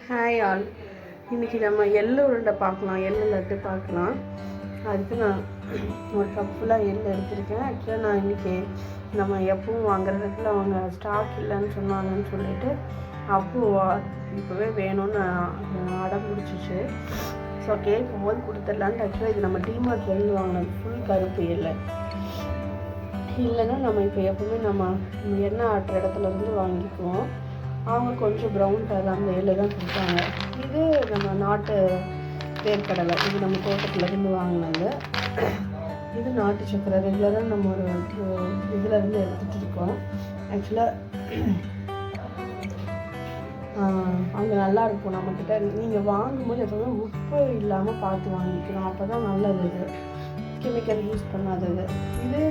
Hi all. இன்றைக்கி நம்ம எள்ளு உருண்டை பார்க்கலாம், எள்ளு லட்டு பார்க்கலாம். அதுக்கு நான் ஒரு கப் ஃபுல்லாக எள்ளு எடுத்திருக்கேன். ஆக்சுவலாக நான் இன்றைக்கி நம்ம எப்பவும் வாங்குறதுக்குள்ள அவங்க ஸ்டாக் இல்லைன்னு சொன்னாங்கன்னு சொல்லிவிட்டு இப்போவே வேணும்னு அடம் பிடிச்சிச்சு. ஸோ கேட்கும் போது கொடுத்துடலான்ட்டு. ஆக்சுவலாக இது நம்ம டிமார்ட்லேருந்து வாங்கினது ஃபுல் கருப்பு எள்ளு. இல்லைன்னா நம்ம இப்போ எப்பவுமே நம்ம எண்ணெய் ஆட்டுற இடத்துலேருந்து வாங்கிக்குவோம். அவங்க கொஞ்சம் ப்ரௌன் கலர் அந்த எள்ளு தான் கொடுத்தாங்க. இது நம்ம நாட்டு வேர்க்கடலை, இது நம்ம தோட்டத்துலேருந்து வாங்கினது. இது நாட்டு சக்கரை ரெகுலராக நம்ம ஒரு இதிலேருந்து எடுத்துகிட்டு இருக்கோம். ஆக்சுவலாக அங்கே நல்லாயிருக்கும். நம்மக்கிட்ட நீங்கள் வாங்கும்போது எப்போவுமே உப்பு இல்லாமல் பார்த்து வாங்கிக்கணும், அப்போ தான் நல்லது. இது கெமிக்கல் யூஸ் பண்ணாதது. இது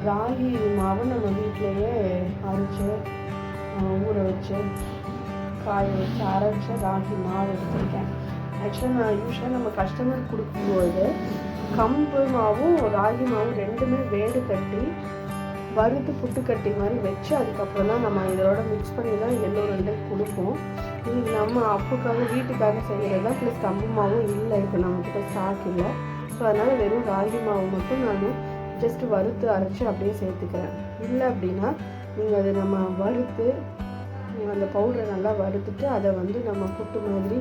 ராகி மாவு நம்ம வீட்டிலையே அரைச்சி ஊற வச்சு காய வச்சு அரைச்சி ராகி மாவு எடுத்துருக்கேன். ஆக்சுவலாக நான் யூஸ்வலாக நம்ம கஸ்டமர் கொடுக்கும்போது கம்பு மாவும் ராகி மாவும் ரெண்டுமே வேடு கட்டி வறுத்து புட்டுக்கட்டி மாதிரி வச்சு அதுக்கப்புறம் தான் நம்ம இதோட மிக்ஸ் பண்ணி தான் எள்ளு உருண்டை கொடுப்போம். இது நம்ம அப்புக்காக வீட்டுக்காக செய்கிறது தான். ப்ளஸ் கம்பு மாவும் இல்லை, இப்போ நம்மக்கிட்ட ஸ்டாக் இல்லை. ஸோ அதனால் வெறும் ராகி மாவு மட்டும் நான் ஜஸ்ட்டு வறுத்து அரைச்சி அப்படியே சேர்த்துக்கிறேன். இல்லை அப்படின்னா நீங்கள் அதை நம்ம வறுத்து அந்த பவுடரை நல்லா வறுத்துட்டு அதை நம்ம புட்டு மாதிரி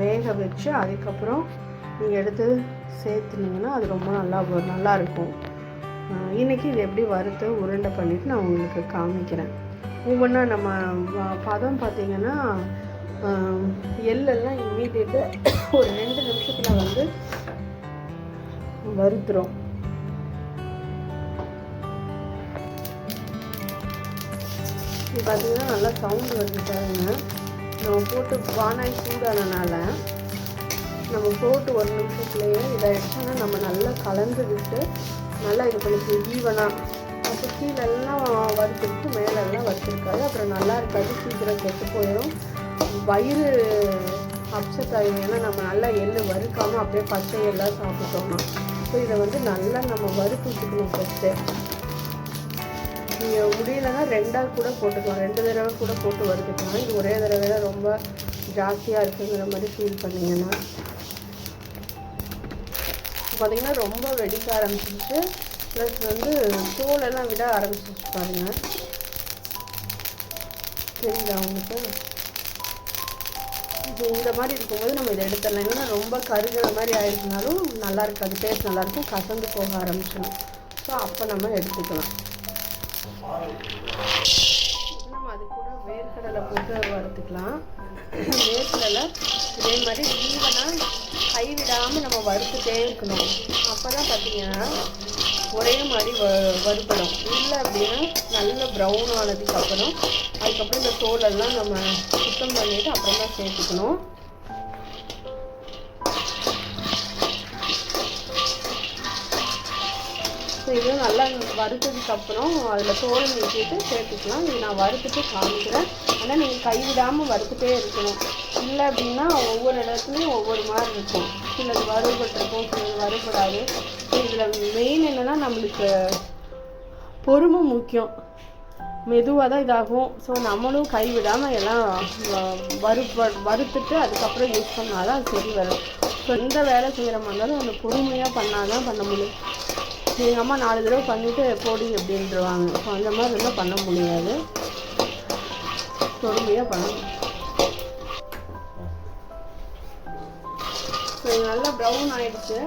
வேக வச்சு அதுக்கப்புறம் நீங்கள் எடுத்து சேர்த்துனீங்கன்னா அது ரொம்ப நல்லாயிருக்கும். இன்றைக்கி இது எப்படி வறுத்து உருண்டை பண்ணிவிட்டு நான் உங்களுக்கு காமிக்கிறேன். ஒவ்வொன்றா நம்ம பதம் பார்த்திங்கன்னா எள்ளெல்லாம் இம்மீடியேட்டு ஒரு 2 நிமிஷத்தில் வறுத்துரும். இது பார்த்திங்கன்னா நல்லா சவுண்டு வருது பாருங்க. நம்ம போட்டு வானாய் சூடானனால நம்ம போட்டு 1 நிமிஷத்துலேயே இதாகிடுச்சுன்னா நம்ம நல்லா கலந்து விட்டு நல்லா இது பண்ணி ஈவனாக. அப்போ கீழெல்லாம் வறுத்துருக்கு, மேலெல்லாம் வறுத்துருக்காது, அப்புறம் நல்லா இருக்காது, சீக்கிரம் கெட்டு போயிடும், வயிறு அப்செட் ஆகிடும். ஏன்னா நம்ம நல்லா எள்ளு வறுக்காமல் அப்படியே பச்சை எல்லாம் சாப்பிட்டோம்னா. ஸோ இதை நல்லா நம்ம வறுத்து வச்சுக்கணும் ஃபஸ்ட்டு. நீங்கள் முடியலைன்னா 2ஆக கூட போட்டுக்கலாம், 2 தடவை கூட போட்டு வறுத்துக்கலாம். இது ஒரே தடவை ரொம்ப ஜாஸ்தியாக இருக்குங்கிற மாதிரி ஃபீல் பண்ணிங்கன்னா பார்த்திங்கன்னா ரொம்ப வெடிக்க ஆரம்பிச்சிருச்சு. ப்ளஸ் தோலெல்லாம் விட ஆரம்பிச்சிருச்சு பாருங்கள். சரிங்களா உங்களுக்கு? இப்போ இந்த மாதிரி இருக்கும்போது நம்ம இதை எடுத்துடலாம். இல்லைன்னா ரொம்ப கருகிற மாதிரி ஆயிடுச்சுனாலும் நல்லா இருக்காது, டேஸ்ட் நல்லாயிருக்கும், கசந்து போக ஆரம்பிச்சிடும். ஸோ அப்போ நம்ம எடுத்துக்கலாம். நம்ம அது கூட வேர்க்கடலை போட்டு வறுத்துக்கலாம். வேர்க்கடலை இதே மாதிரி ஈவனாக கைவிடாமல் நம்ம வறுத்துட்டே இருக்கணும். அப்போ தான் பார்த்திங்கன்னா ஒரே மாதிரி வறுப்படும். இல்லை அப்படின்னா நல்ல ப்ரௌன் ஆனதுக்கப்புறம் அதுக்கப்புறம் இந்த தோலெல்லாம் நம்ம சுத்தம் பண்ணிவிட்டு அப்புறம் தான் சேர்த்துக்கணும். ஸோ இதுவும் நல்லா வறுத்ததுக்கப்புறம் அதில் தோல் நீக்கிட்டு சேர்த்துக்கலாம். இது நான் வறுத்துட்டு காமிக்கிறேன். ஆனால் நீங்கள் கைவிடாமல் வறுத்துட்டே இருக்கணும். இல்லை அப்படின்னா ஒவ்வொரு இடத்துலையும் ஒவ்வொரு மாதிரி இருக்கும். சிலது வறுபட்டிருக்கும், சிலது வறுபடாது. இதில் மெயின் என்னென்னா நம்மளுக்கு பொறுமை முக்கியம். மெதுவாக தான் இதாகும். ஸோ நம்மளும் கைவிடாமல் எல்லாம் வறுத்துட்டு அதுக்கப்புறம் யூஸ் பண்ணால் தான் அது சரி வரும். ஸோ எந்த வேலை செய்கிற மாதிரி இருந்தாலும் அந்த பொறுமையாக பண்ணால் தான் பண்ண முடியும். எங்கள் அம்மா 4 தடவை பண்ணிவிட்டு போடி அப்படின்ட்டுருவாங்க. ஸோ அந்த மாதிரி இருந்தால் பண்ண முடியாது, பொறுமையாக பண்ணணும். ஸோ இது நல்லா ப்ரௌன் ஆகிடுச்சு.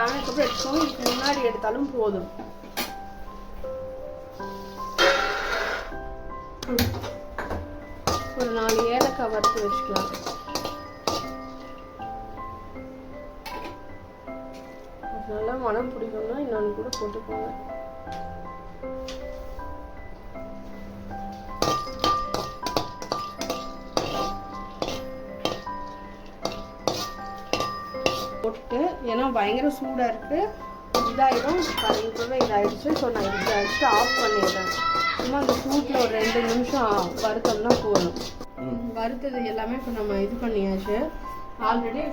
ஆனதுக்கப்புறம் எடுத்துக்கோங்க. இதுக்கு முன்னாடி எடுத்தாலும் போதும். ஒரு 4 ஏலக்காய் வறுத்து வச்சுக்கலாம். நல்லா மனம் பிடிக்கும்னா இன்னொன்று கூட போட்டுக்கோங்க. போட்டு ஏன்னா பயங்கர சூடாக இருக்குது, இதாகிடும். இப்போவே இதாகிடுச்சு. ஸோ நான் இதை வச்சுட்டு ஆஃப் பண்ணிடுறேன். சும்மா அந்த சூட்டில் ஒரு 2 நிமிஷம் வறுத்தோம்னா போதும். வறுத்தது எல்லாமே இப்போ நம்ம இது பண்ணியாச்சு. ஆல்ரெடி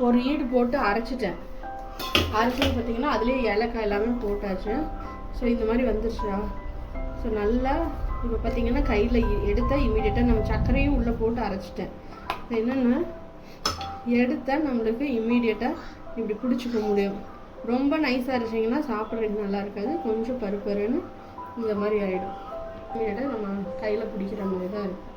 ஒரு ஈடு போட்டு அரைச்சிட்டேன். அரைச்சது பார்த்திங்கன்னா அதுலேயே ஏலக்காய் எல்லாமே போட்டாச்சு. ஸோ இந்த மாதிரி வந்துருச்சா? ஸோ நல்லா இப்போ பார்த்தீங்கன்னா கையில் எடுத்தால் இமீடியட்டாக நம்ம சர்க்கரையும் உள்ளே போட்டு அரைச்சிட்டேன். என்னென்னா எடுத்தால் நம்மளுக்கு இமீடியட்டாக இப்படி பிடிச்சிக்க முடியும். ரொம்ப நைஸாக அரைச்சிங்கன்னா சாப்பிட்றதுக்கு நல்லா இருக்காது. கொஞ்சம் பருப்பருன்னு இந்த மாதிரி ஆகிடும். இமீடியட்டாக நம்ம கையில் பிடிக்கிற மாதிரி தான் இருக்கும்.